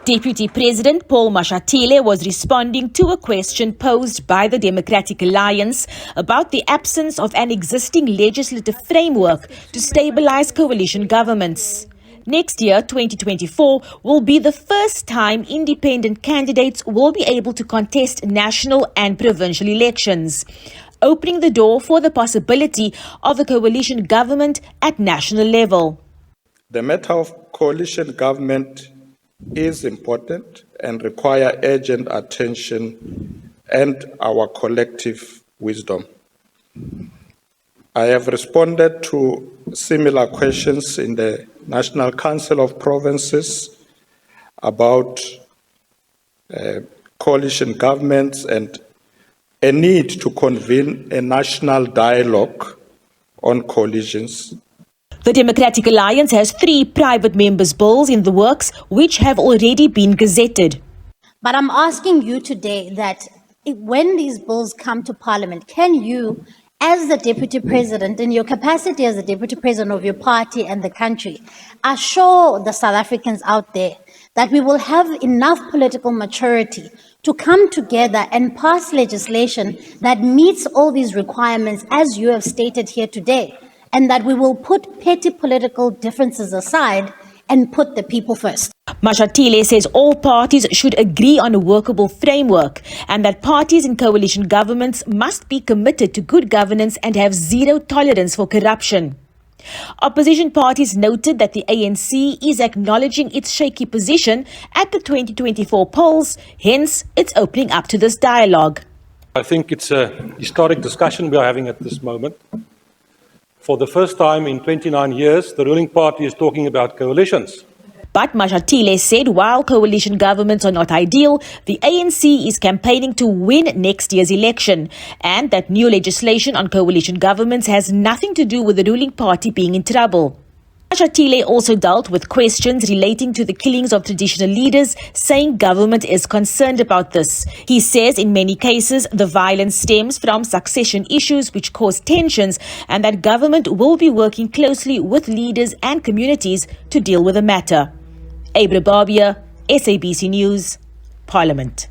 Deputy President Paul Mashatile was responding to a question posed by the Democratic Alliance about the absence of an existing legislative framework to stabilize coalition governments. Next year, 2024, will be the first time independent candidates will be able to contest national and provincial elections, opening the door for the possibility of a coalition government at national level. The matter of coalition government is important and require urgent attention and our collective wisdom. I have responded to similar questions in the National Council of Provinces about coalition governments and a need to convene a national dialogue on coalitions. The Democratic Alliance has 3 private members' bills in the works which have already been gazetted. But I'm asking you today that when these bills come to Parliament, can you, as the Deputy President, in your capacity as the Deputy President of your party and the country, assure the South Africans out there that we will have enough political maturity to come together and pass legislation that meets all these requirements as you have stated here today, and that we will put petty political differences aside and put the people first? Mashatile says all parties should agree on a workable framework and that parties in coalition governments must be committed to good governance and have zero tolerance for corruption. Opposition parties noted that the ANC is acknowledging its shaky position at the 2024 polls, hence it's opening up to this dialogue. I think it's a historic discussion we are having at this moment. For the first time in 29 years, the ruling party is talking about coalitions. But Mashatile said while coalition governments are not ideal, the ANC is campaigning to win next year's election and that new legislation on coalition governments has nothing to do with the ruling party being in trouble. Mashatile also dealt with questions relating to the killings of traditional leaders, saying government is concerned about this. He says in many cases the violence stems from succession issues which cause tensions and that government will be working closely with leaders and communities to deal with the matter. Abra Barbia, SABC News, Parliament.